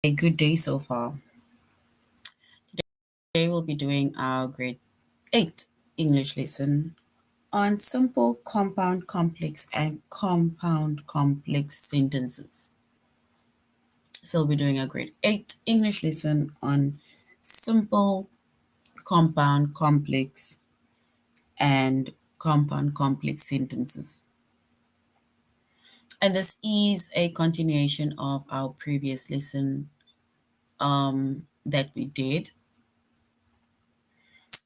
A good day so far. Today we'll be doing our grade 8 English lesson on simple compound complex and compound complex sentences. So we'll be doing our grade 8 English lesson on simple compound complex and compound complex sentences. And this is a continuation of our previous lesson that we did.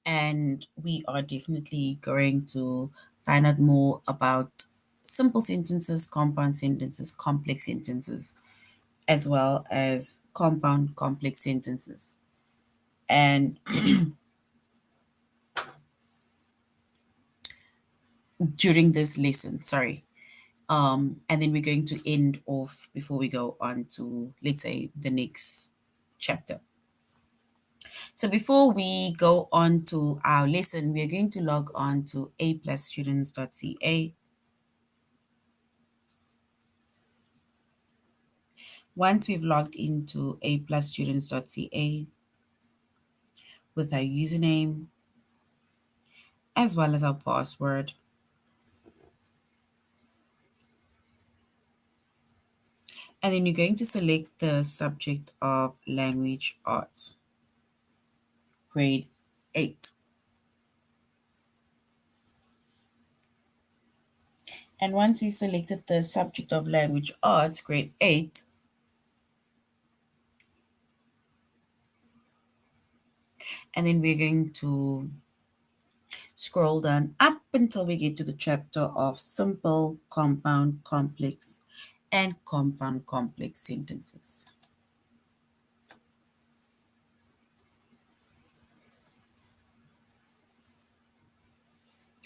And we are definitely going to find out more about simple sentences, compound sentences, complex sentences, as well as compound complex sentences. And during this lesson, and then we're going to end off before we go on to, let's say, the next chapter. So before we go on to our lesson, we are going to log on to aplusstudents.ca. Once we've logged into aplusstudents.ca with our username as well as our password, and then you're going to select the subject of language arts, grade 8. And once you've selected the subject of language arts, grade 8, and then we're going to scroll down up until we get to the chapter of simple, compound, complex, and compound complex sentences.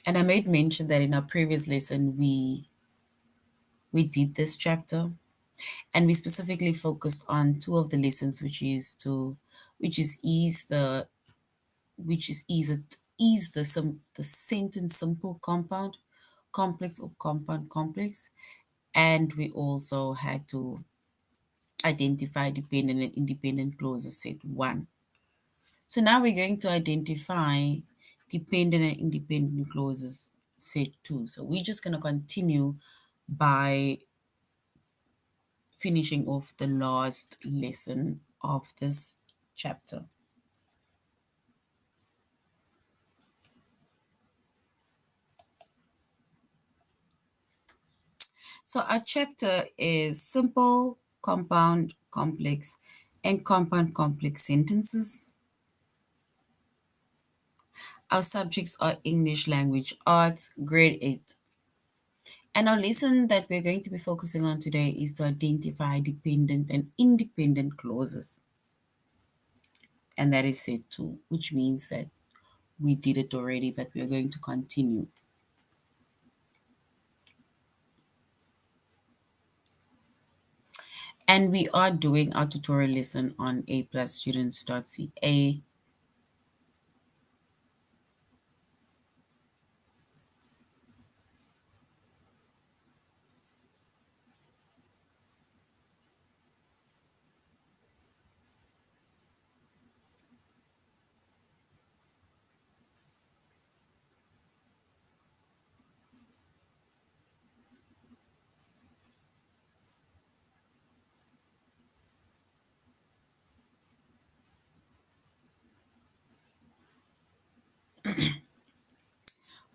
And I made mention that in our previous lesson, we did this chapter, and we specifically focused on two of the lessons, which is the sentence simple compound complex or compound complex, and we also had to identify dependent and independent clauses set 1. So now we're going to identify dependent and independent clauses set 2. So we're just going to continue by finishing off the last lesson of this chapter. So our chapter is simple, compound, complex, and compound complex sentences. Our subjects are English language arts, grade 8. And our lesson that we're going to be focusing on today is to identify dependent and independent clauses. And that is set 2, which means that we did it already, but we're going to continue. And we are doing our tutorial lesson on aplusstudents.ca.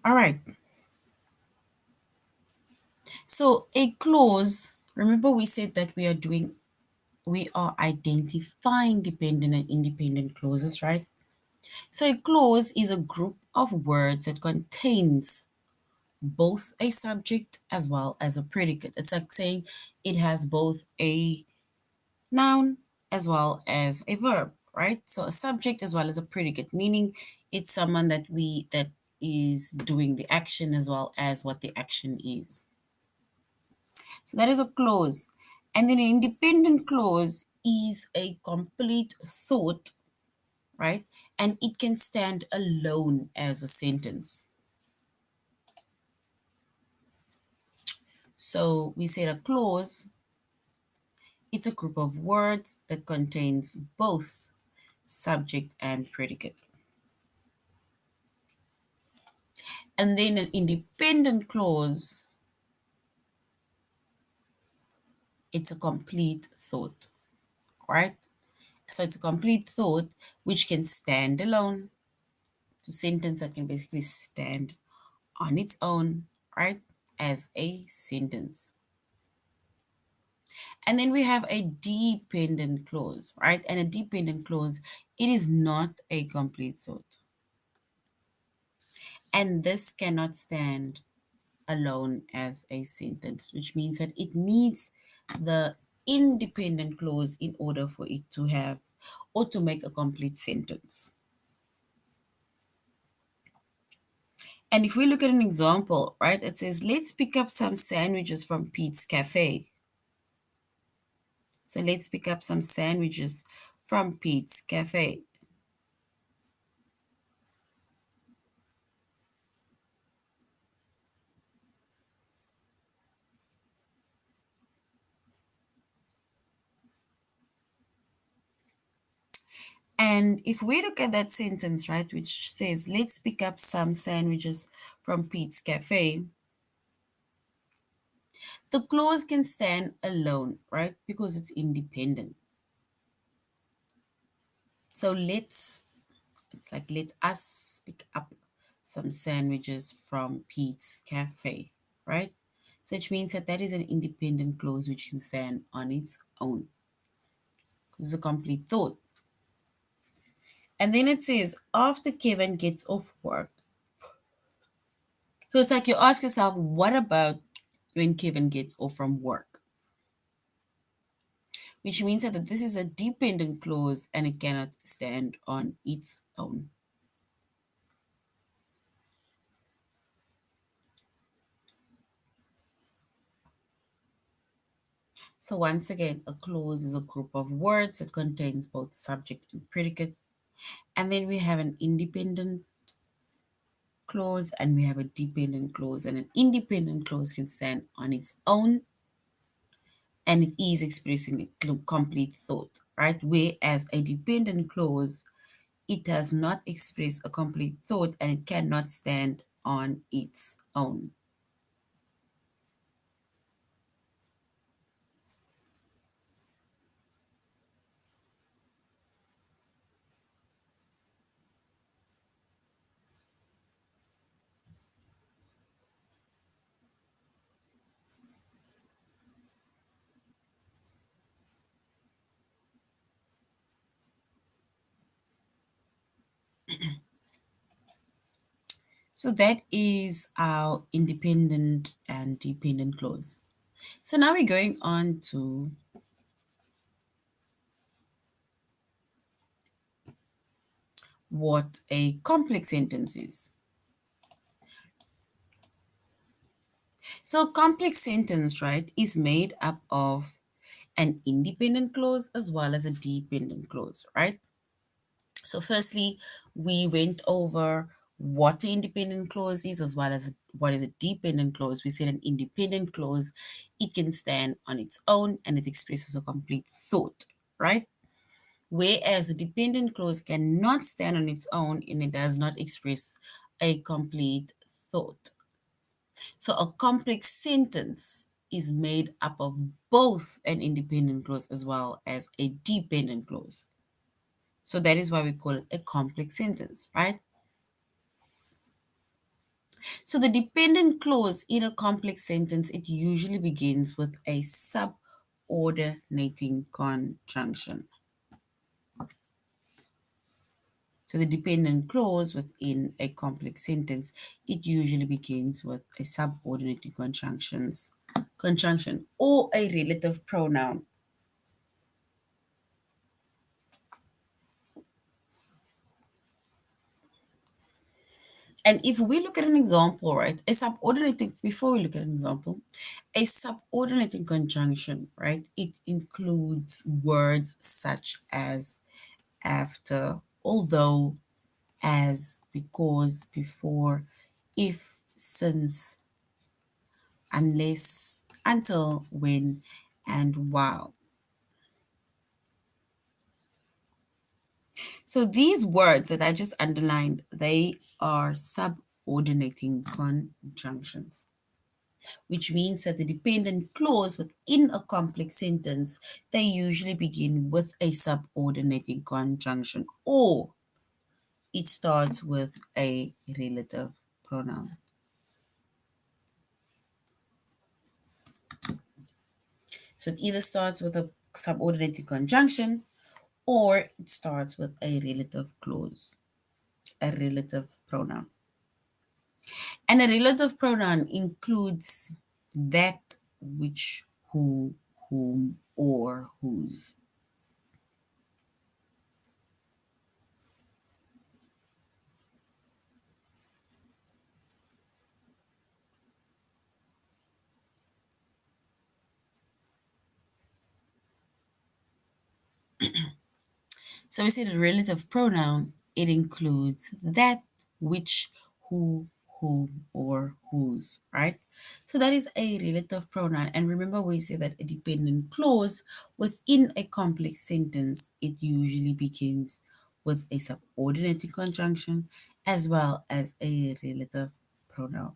All right. So a clause, remember we said that we are identifying dependent and independent clauses, right? So a clause is a group of words that contains both a subject as well as a predicate. It's like saying it has both a noun as well as a verb, right? So a subject as well as a predicate, meaning it's someone that is doing the action as well as what the action is. So that is a clause. And then an independent clause is a complete thought, right? And it can stand alone as a sentence. So we said a clause It's a group of words that contains both subject and predicate. And then an independent clause, it's a complete thought, right? So it's a complete thought which can stand alone. It's a sentence that can basically stand on its own, right? As a sentence. And then we have a dependent clause, right? And a dependent clause, it is not a complete thought. And this cannot stand alone as a sentence, which means that it needs the independent clause in order for it to have or to make a complete sentence. And if we look at an example, right, it says, let's pick up some sandwiches from Pete's Cafe. So let's pick up some sandwiches from Pete's Cafe. And if we look at that sentence, right, which says, let's pick up some sandwiches from Pete's Cafe, the clause can stand alone, right, because it's independent. So it's like, let us pick up some sandwiches from Pete's Cafe, right? So which means that that is an independent clause which can stand on its own. It's a complete thought. And then it says, after Kevin gets off work. So it's like you ask yourself, what about when Kevin gets off from work? Which means that this is a dependent clause and it cannot stand on its own. So once again, a clause is a group of words that contains both subject and predicate. And then we have an independent clause and we have a dependent clause. And an independent clause can stand on its own and it is expressing a complete thought, right? Whereas a dependent clause, it does not express a complete thought and it cannot stand on its own. So that is our independent and dependent clause. So now we're going on to what a complex sentence is. So a complex sentence, right, is made up of an independent clause as well as a dependent clause, right? So firstly, we went over what the independent clause is as well as what is a dependent clause. We said an independent clause, it can stand on its own and it expresses a complete thought, right? Whereas a dependent clause cannot stand on its own and it does not express a complete thought. So a complex sentence is made up of both an independent clause as well as a dependent clause. So that is why we call it a complex sentence, right? So the dependent clause in a complex sentence, it usually begins with a subordinating conjunction. So the dependent clause within a complex sentence, it usually begins with a subordinating conjunction or a relative pronoun. And if we look at an example, right, before we look at an example, a subordinating conjunction, right, it includes words such as after, although, as, because, before, if, since, unless, until, when, and while. So these words that I just underlined, they are subordinating conjunctions, which means that the dependent clause within a complex sentence, they usually begin with a subordinating conjunction, or it starts with a relative pronoun. So it either starts with a subordinating conjunction or it starts with a relative clause, a relative pronoun. And a relative pronoun includes that, which, who, whom, or whose. So we say the relative pronoun, it includes that, which, who, whom, or whose, right? So that is a relative pronoun. And remember, we say that a dependent clause within a complex sentence, it usually begins with a subordinating conjunction as well as a relative pronoun.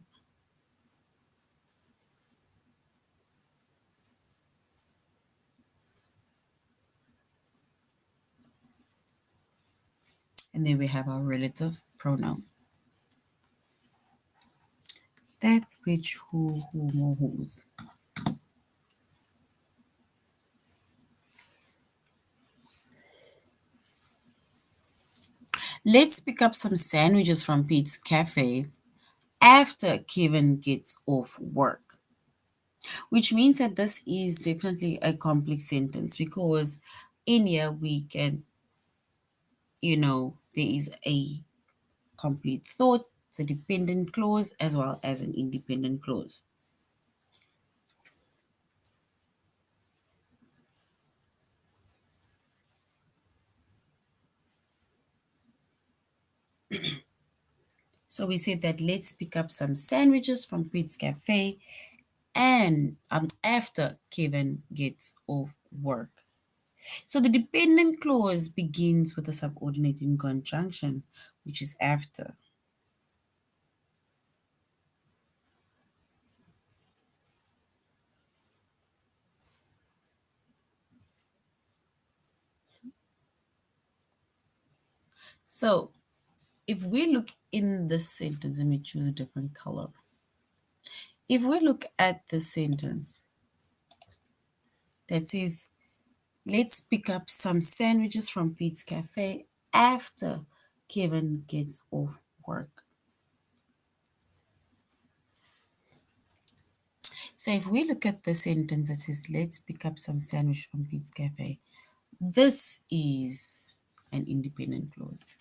And then we have our relative pronoun. That, which, who, whom, or whose. Let's pick up some sandwiches from Pete's Cafe after Kevin gets off work, which means that this is definitely a complex sentence because in here we can, there is a complete thought, it's a dependent clause as well as an independent clause. So we said that let's pick up some sandwiches from Pete's Cafe and after Kevin gets off work. So the dependent clause begins with a subordinating conjunction, which is after. So if we look in this sentence, let me choose a different color. If we look at the sentence that says, let's pick up some sandwiches from Pete's Cafe after Kevin gets off work. So if we look at the sentence that says, let's pick up some sandwich from Pete's Cafe, this is an independent clause.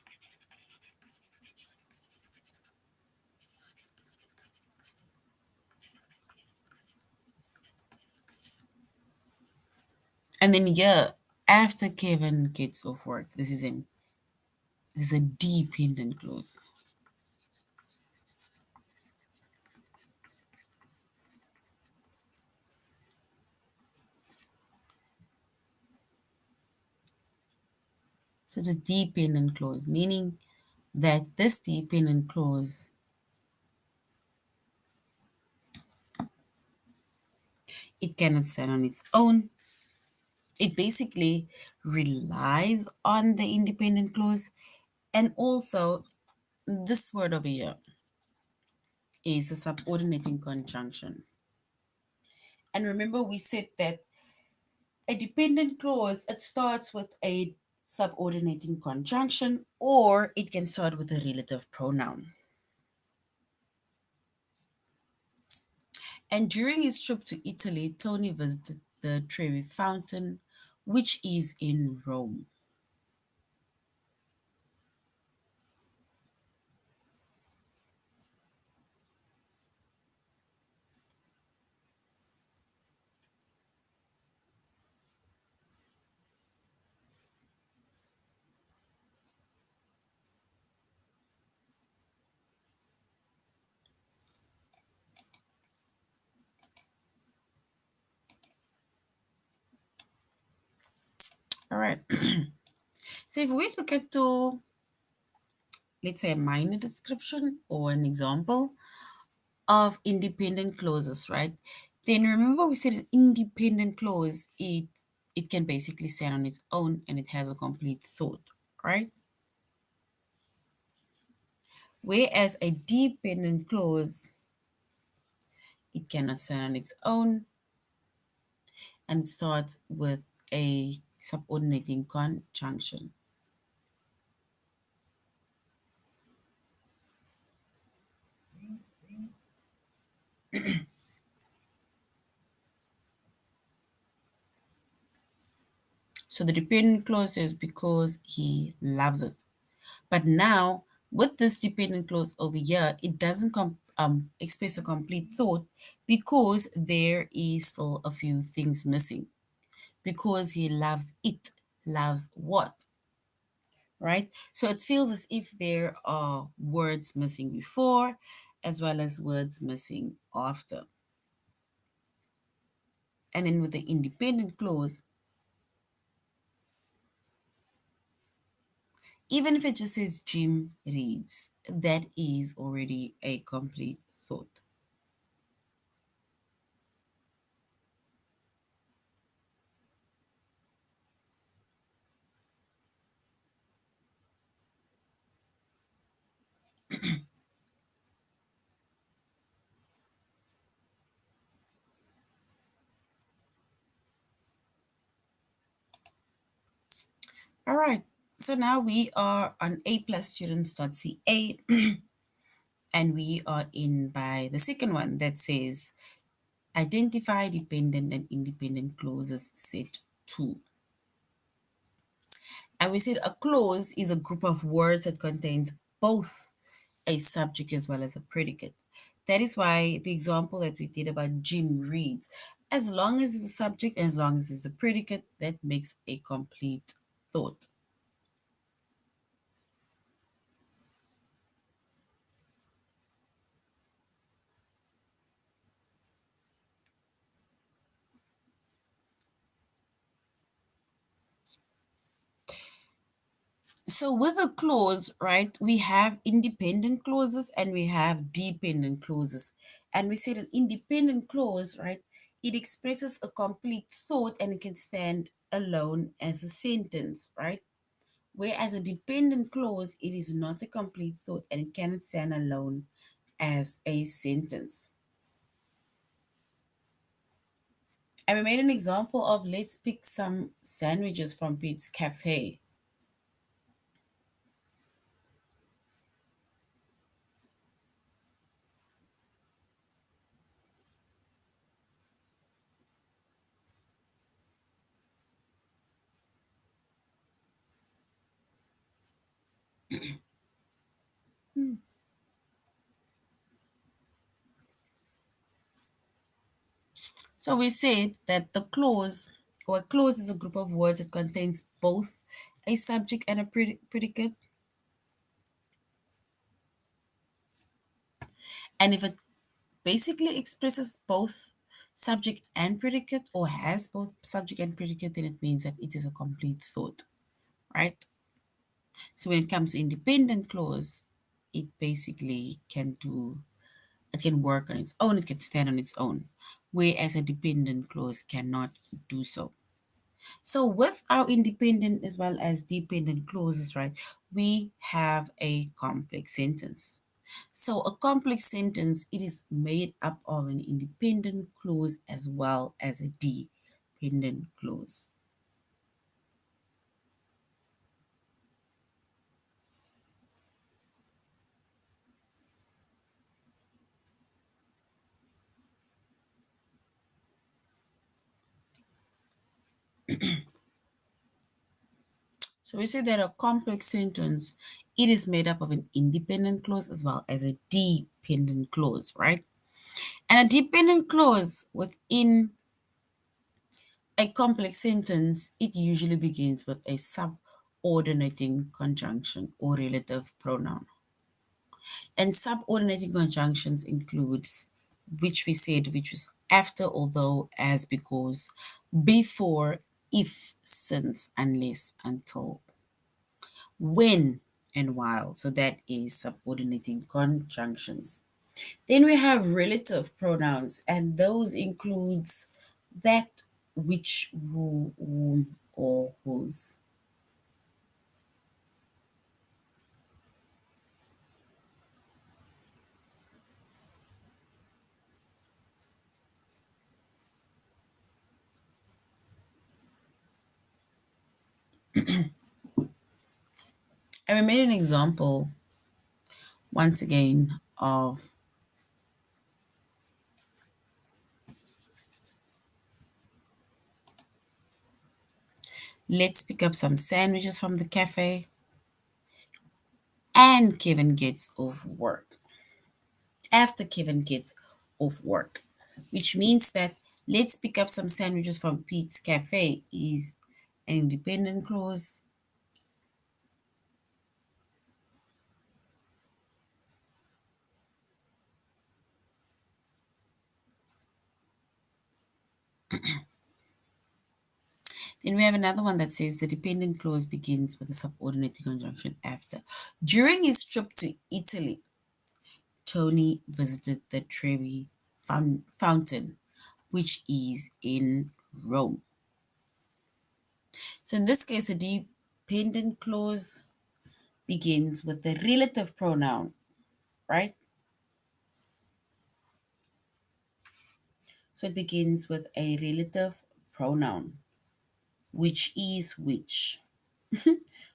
And then here, after Kevin gets off work, this is a dependent clause. So it's a dependent clause, meaning that this dependent clause, it cannot stand on its own. It basically relies on the independent clause. And also, this word over here is a subordinating conjunction. And remember, we said that a dependent clause, it starts with a subordinating conjunction or it can start with a relative pronoun. And during his trip to Italy, Tony visited the Trevi Fountain, which is in Rome. All right. So if we look at to, let's say, a minor description or an example of independent clauses, right? Then remember we said an independent clause, it can basically stand on its own and it has a complete thought, right? Whereas a dependent clause, it cannot stand on its own and starts with a subordinating conjunction. So the dependent clause is because he loves it. But now, with this dependent clause over here, it doesn't express a complete thought because there is still a few things missing. Because he loves it, loves what, right? So it feels as if there are words missing before as well as words missing after. And then with the independent clause, even if it just says Jim reads, that is already a complete thought. All right. So now we are on aplusstudents.ca and we are in by the second one that says identify dependent and independent clauses set 2. And we said a clause is a group of words that contains both a subject as well as a predicate. That is why the example that we did about Jim reads, as long as it's a subject, as long as it's a predicate, that makes a complete thought. So with a clause, right, we have independent clauses and we have dependent clauses. And we said an independent clause, right, it expresses a complete thought and it can stand alone as a sentence, right? Whereas a dependent clause, it is not a complete thought and it cannot stand alone as a sentence. And we made an example of let's pick some sandwiches from Pete's Cafe. So we said that the clause or a clause is a group of words that contains both a subject and a predicate. And if it basically expresses both subject and predicate or has both subject and predicate, then it means that it is a complete thought, right? So when it comes to independent clause, it basically can do, it can work on its own, it can stand on its own, whereas a dependent clause cannot do so. So with our independent as well as dependent clauses, right, we have a complex sentence. So a complex sentence, it is made up of an independent clause as well as a dependent clause. So we say that a complex sentence, it is made up of an independent clause as well as a dependent clause, right? And a dependent clause within a complex sentence, it usually begins with a subordinating conjunction or relative pronoun. And subordinating conjunctions includes which we said, which was after, although, as, because, before, if, since, unless, until. when and while. So that is subordinating conjunctions. Then we have relative pronouns, and those includes that, which, who, whom, or whose. And we made an example once again of let's pick up some sandwiches from the cafe and Kevin gets off work. After Kevin gets off work, which means that let's pick up some sandwiches from Pete's cafe is an independent clause. Then we have another one that says the dependent clause begins with a subordinating conjunction after. During his trip to Italy, Tony visited the Trevi Fountain, which is in Rome. So in this case, the dependent clause begins with the relative pronoun, right? So it begins with a relative pronoun, which is which.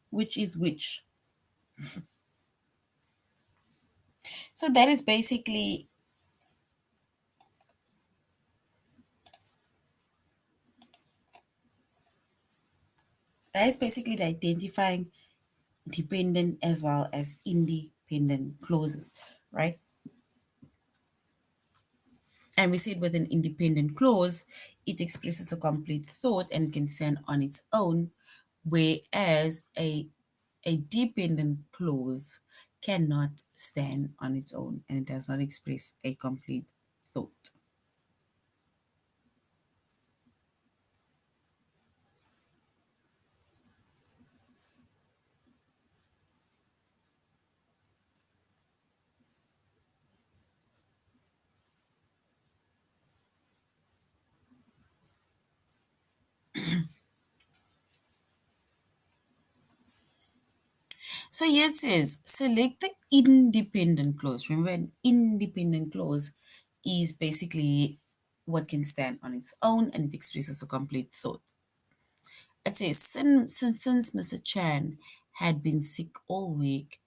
Which is which. So that is basically the identifying dependent as well as independent clauses, right? And we said with an independent clause, it expresses a complete thought and can stand on its own, whereas a dependent clause cannot stand on its own and it does not express a complete thought. So here it says select the independent clause. Remember, an independent clause is basically what can stand on its own and it expresses a complete thought. It says since Mr. Chan had been sick all week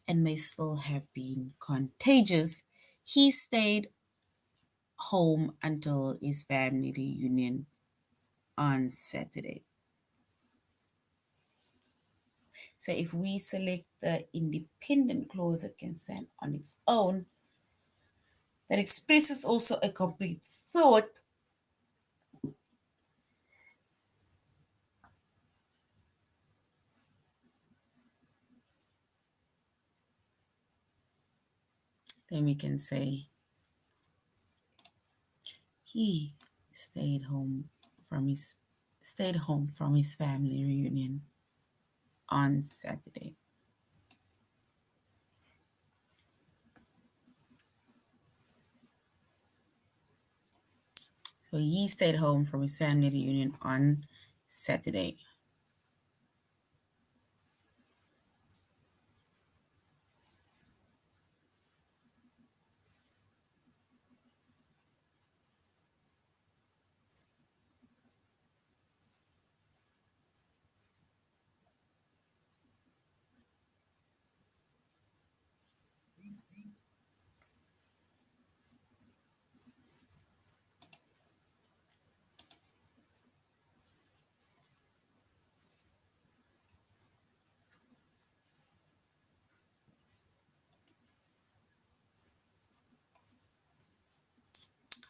and may still have been contagious, he stayed home until his family reunion on Saturday. So if we select the independent clause that can stand on its own, that expresses also a complete thought, then we can say he stayed home from his stayed home from his family reunion on Saturday. So he stayed home from his family reunion on Saturday.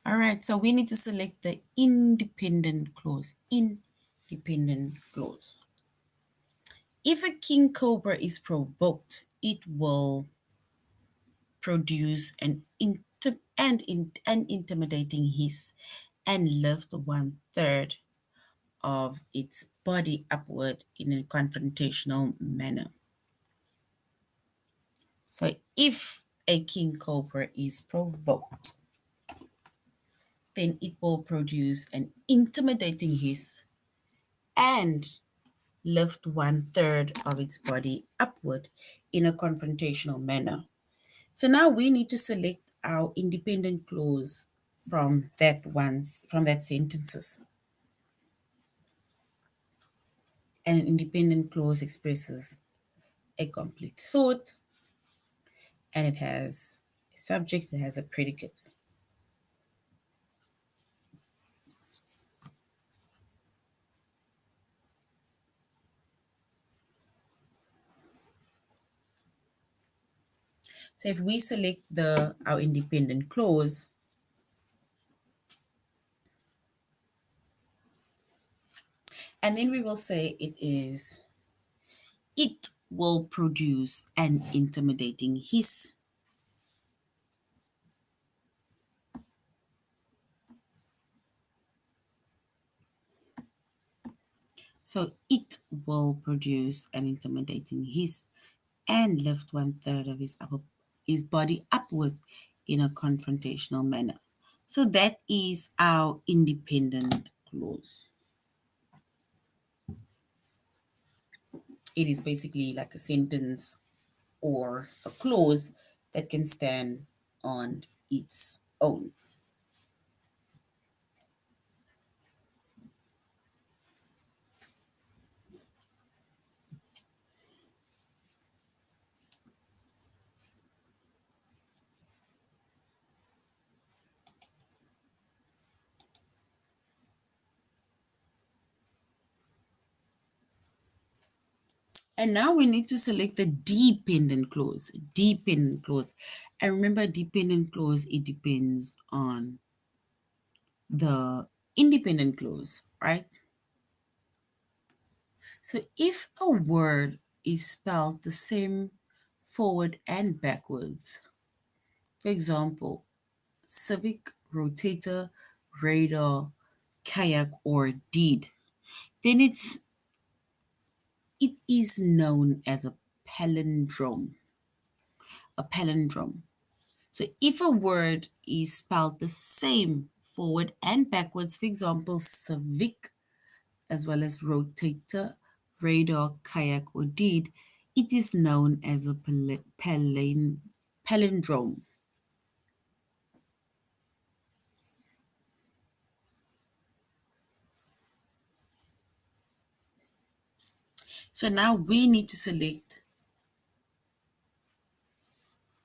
All right, so we need to select the independent clause. Independent clause. If a king cobra is provoked, it will produce an intimidating hiss and lift one third of its body upward in a confrontational manner. So if a king cobra is provoked, then it will produce an intimidating hiss and lift one third of its body upward in a confrontational manner. So now we need to select our independent clause from that sentences. And an independent clause expresses a complete thought, and it has a subject, it has a predicate. So if we select our independent clause, and then we will say it will produce an intimidating hiss. So it will produce an intimidating hiss and lift one third of his body upward in a confrontational manner. So that is our independent clause. It is basically like a sentence or a clause that can stand on its own. And now we need to select the dependent clause. Dependent clause. And remember, dependent clause, it depends on the independent clause, right? So if a word is spelled the same forward and backwards, for example, civic, rotator, radar, kayak, or deed, then it is known as a palindrome. A palindrome. So if a word is spelled the same forward and backwards, for example, civic as well as rotator, radar, kayak, or deed, it is known as a palindrome. So now we need to select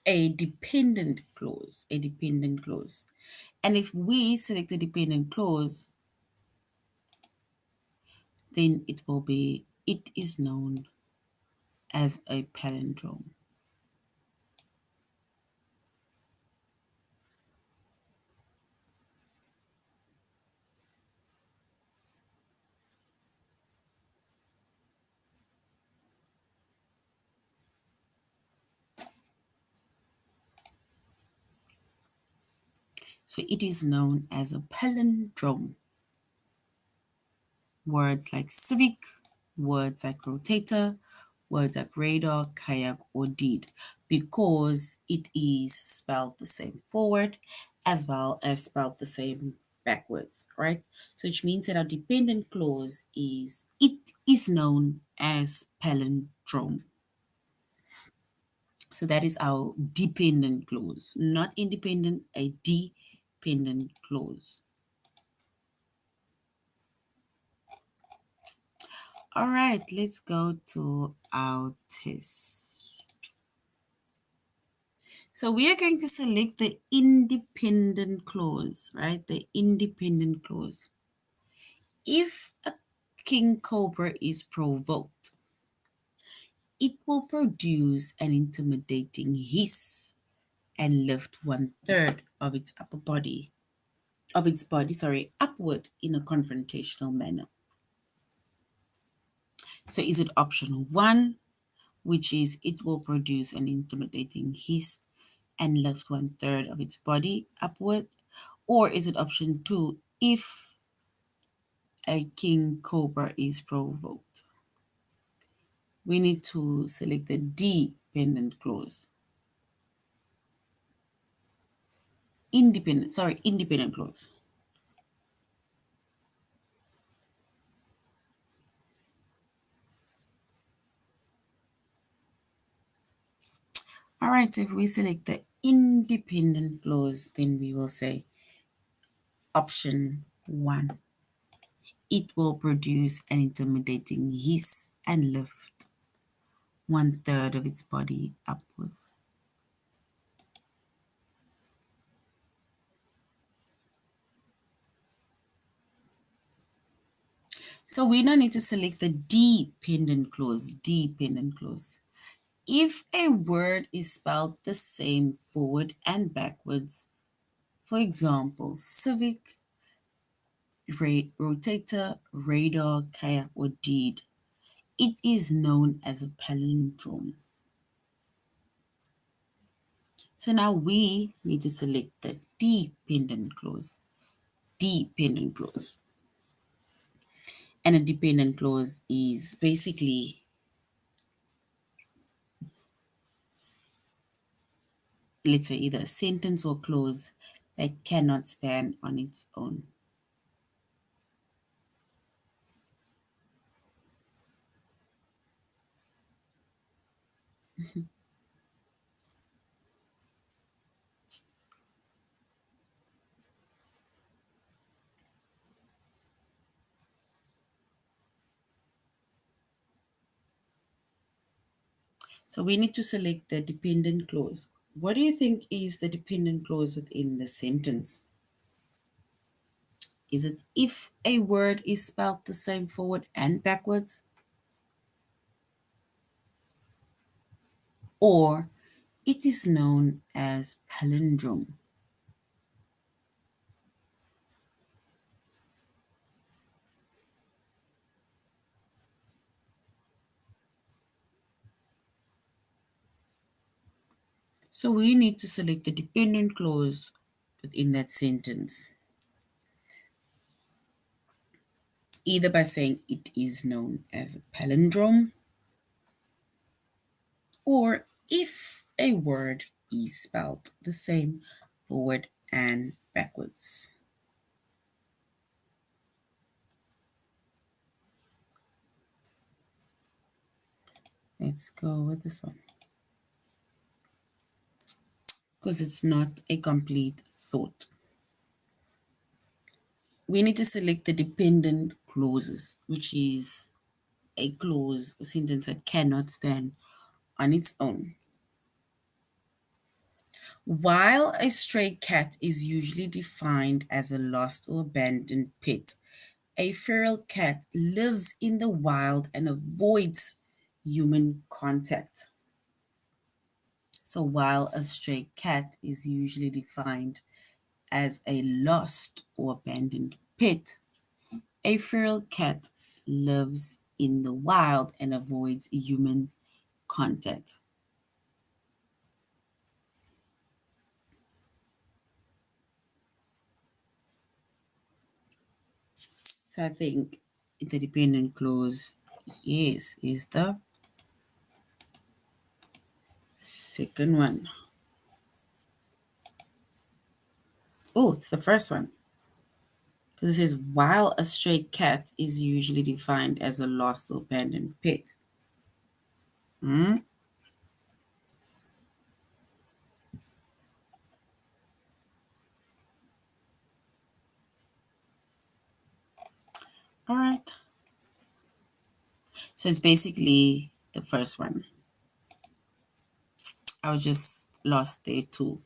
a dependent clause, a dependent clause. And if we select the dependent clause, then it is known as a palindrome. So it is known as a palindrome. Words like civic, words like rotator, words like radar, kayak, or deed, because it is spelled the same forward as well as spelled the same backwards, right? So which means that our dependent clause is it is known as palindrome. So that is our dependent clause, not independent, a dependent clause. All right, let's go to our test. So we are going to select the independent clause, right? The independent clause. If a king cobra is provoked, it will produce an intimidating hiss and lift one third of its body, upward in a confrontational manner. So is it option one, which is it will produce an intimidating hiss and lift one third of its body upward? Or is it option two, if a king cobra is provoked. We need to select the dependent clause. Independent clause. All right, so if we select the independent clause, then we will say option 1. It will produce an intimidating hiss and lift 1/3 of its body upwards. So we now need to select the dependent clause. Dependent clause. If a word is spelled the same forward and backwards, for example, civic, rotator, radar, kayak, or deed, it is known as a palindrome. So now we need to select the dependent clause. Dependent clause. And a dependent clause is basically, let's say, either a sentence or clause that cannot stand on its own. So we need to select the dependent clause. What do you think is the dependent clause within the sentence? Is it if a word is spelled the same forward and backwards? Or it is known as palindrome? So we need to select the dependent clause within that sentence, either by saying it is known as a palindrome, or if a word is spelled the same forward and backwards. Let's go with this one because it's not a complete thought. We need to select the dependent clauses, which is a clause or sentence that cannot stand on its own. While a stray cat is usually defined as a lost or abandoned pet, a feral cat lives in the wild and avoids human contact. So while a stray cat is usually defined as a lost or abandoned pet, a feral cat lives in the wild and avoids human contact. So I think the dependent clause, yes, is the second one. Oh, it's the first one. Because it says, while a stray cat is usually defined as a lost or abandoned pet. Hmm? All right. So it's basically the first one. I was just lost there too.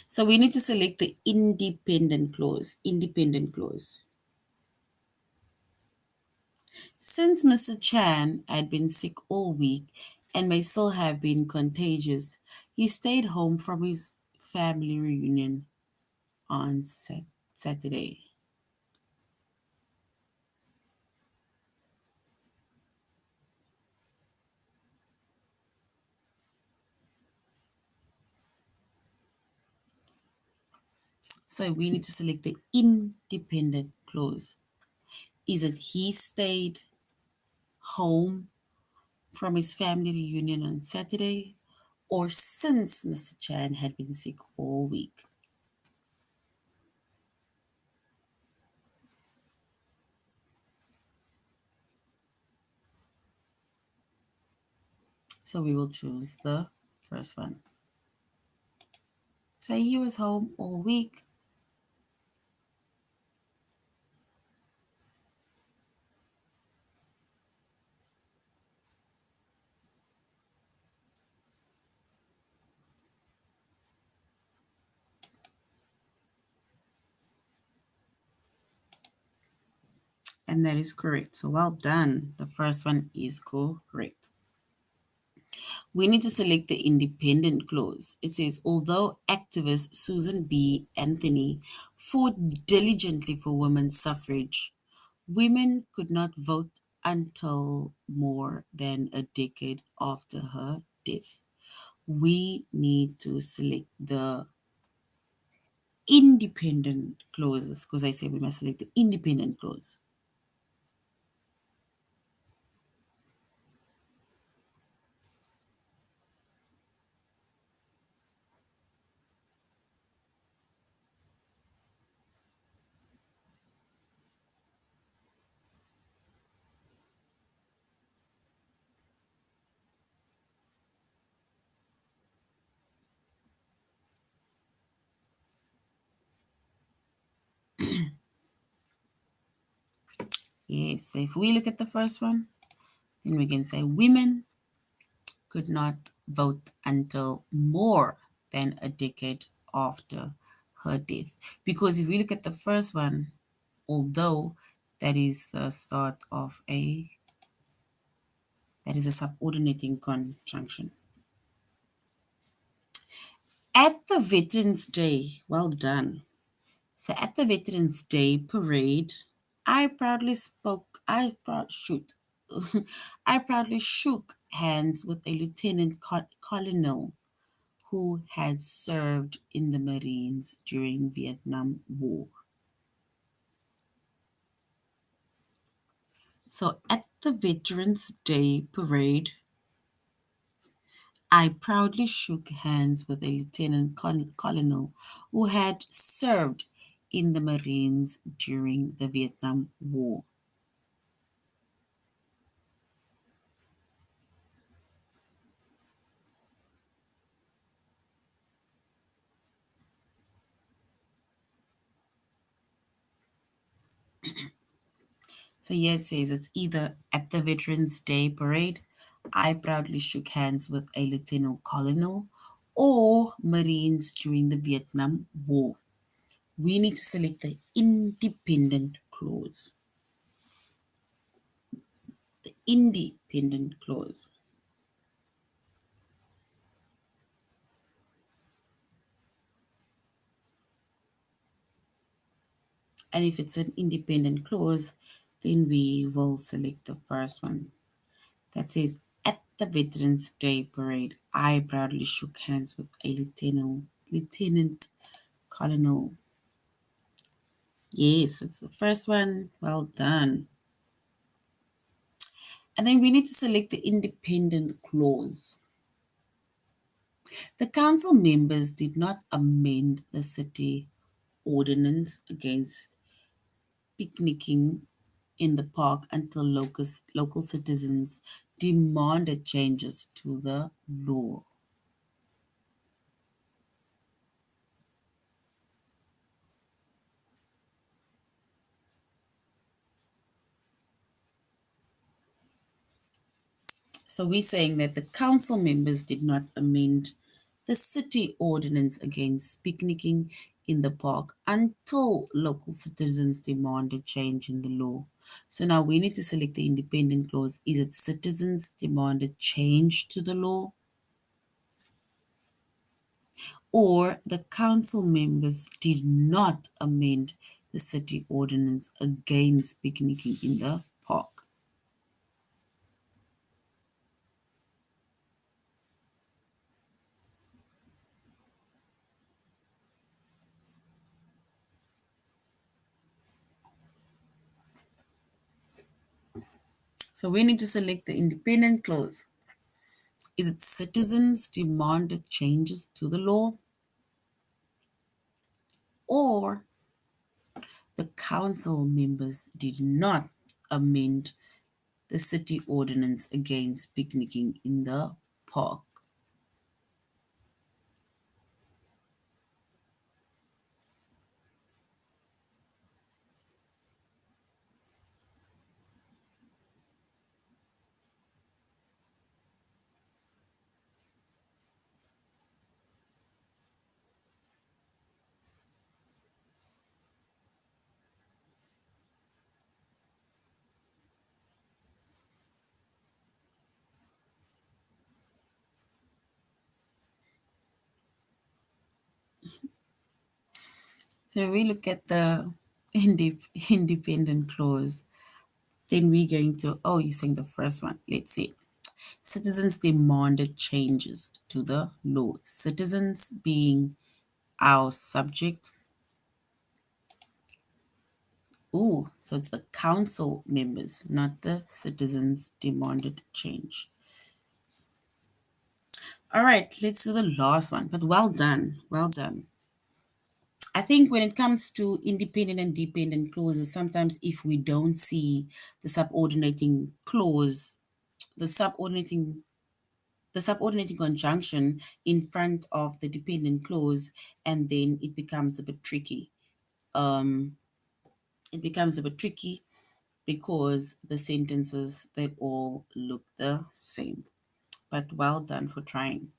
So we need to select the independent clause. Independent clause. Since Mr. Chan had been sick all week and may still have been contagious, he stayed home from his family reunion on Saturday. So we need to select the independent clause. Is it he stayed home from his family reunion on Saturday, or since Mr. Chan had been sick all week? So we will choose the first one. So he was home all week. And that is correct. So well done. The first one is correct. We need to select the independent clause. It says, although activist Susan B. Anthony fought diligently for women's suffrage, women could not vote until more than a decade after her death. We need to select the independent clauses because I say we must select the independent clause. Yes, so if we look at the first one, then we can say women could not vote until more than a decade after her death. Because if we look at the first one, although that is the start of a subordinating conjunction. At the Veterans Day, well done. So at the Veterans Day parade, I proudly spoke, I proud shoot. I proudly shook hands with a lieutenant colonel who had served in the Marines during Vietnam War. So at the Veterans Day parade, I proudly shook hands with a lieutenant colonel who had served in the Marines during the Vietnam War. So here it says it's either at the Veterans Day parade, I proudly shook hands with a lieutenant colonel, or Marines during the Vietnam War. We need to select the independent clause. The independent clause. And if it's an independent clause, then we will select the first one that says, at the Veterans Day parade, I proudly shook hands with a lieutenant colonel. Yes, it's the first one. Well done. And then we need to select the independent clause. The council members did not amend the city ordinance against picnicking in the park until local citizens demanded changes to the law. So we're saying that the council members did not amend the city ordinance against picnicking in the park until local citizens demanded change in the law. So now we need to select the independent clause. Is it citizens demanded change to the law? Or the council members did not amend the city ordinance against picnicking in the park? So we need to select the independent clause. Is it citizens demanded changes to the law, or the council members did not amend the city ordinance against picnicking in the park? So we look at the independent clause, then we're going to, oh, you're saying the first one. Let's see. Citizens demanded changes to the law. Citizens being our subject. Ooh, so it's the council members, not the citizens demanded change. All right, let's do the last one, but well done. Well done. I think when it comes to independent and dependent clauses, sometimes if we don't see the subordinating clause, the subordinating the subordinating conjunction in front of the dependent clause, and then it becomes a bit tricky. Um, it becomes a bit tricky because the sentences they all look the same. But well done for trying.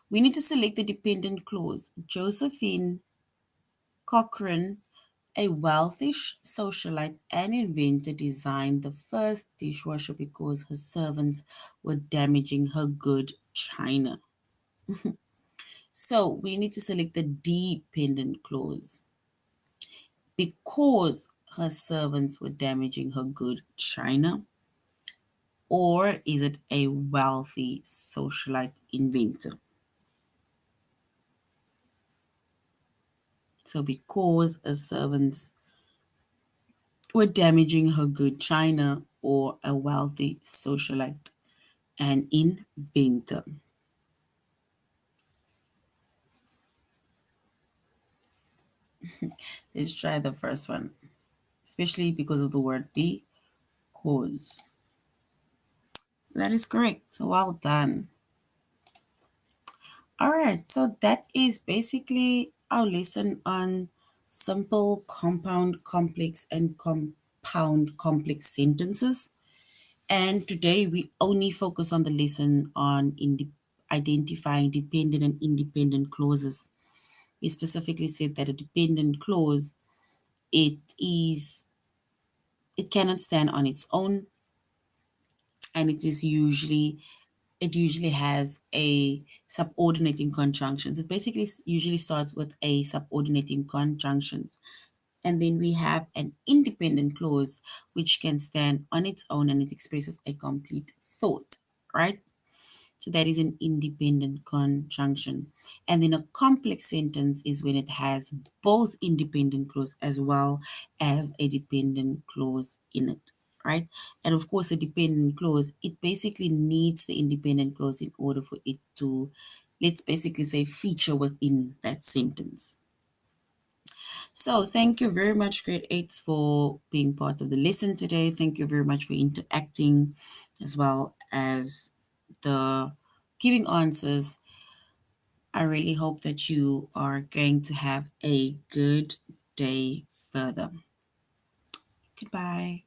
We need to select the dependent clause. Josephine Cochrane, a wealthy socialite and inventor, designed the first dishwasher because her servants were damaging her good china. So we need to select the dependent clause. Because her servants were damaging her good china, or is it a wealthy socialite inventor? So because her servants were damaging her good china, or a wealthy socialite and inventor. Let's try the first one, especially because of the word be, cause. That is correct. So well done. All right. So that is basically our lesson on simple, compound, complex, and compound complex sentences. And today we only focus on the lesson on identifying dependent and independent clauses. We specifically said that a dependent clause, it is it cannot stand on its own, and it usually has a subordinating conjunction. So it basically usually starts with a subordinating conjunctions. And then we have an independent clause which can stand on its own and it expresses a complete thought, right? So that is an independent conjunction. And then a complex sentence is when it has both independent clause as well as a dependent clause in it, right? And of course, a dependent clause, it basically needs the independent clause in order for it to, let's basically say, feature within that sentence. So thank you very much, grade eights, for being part of the lesson today. Thank you very much for interacting as well as the giving answers. I really hope that you are going to have a good day further. Goodbye.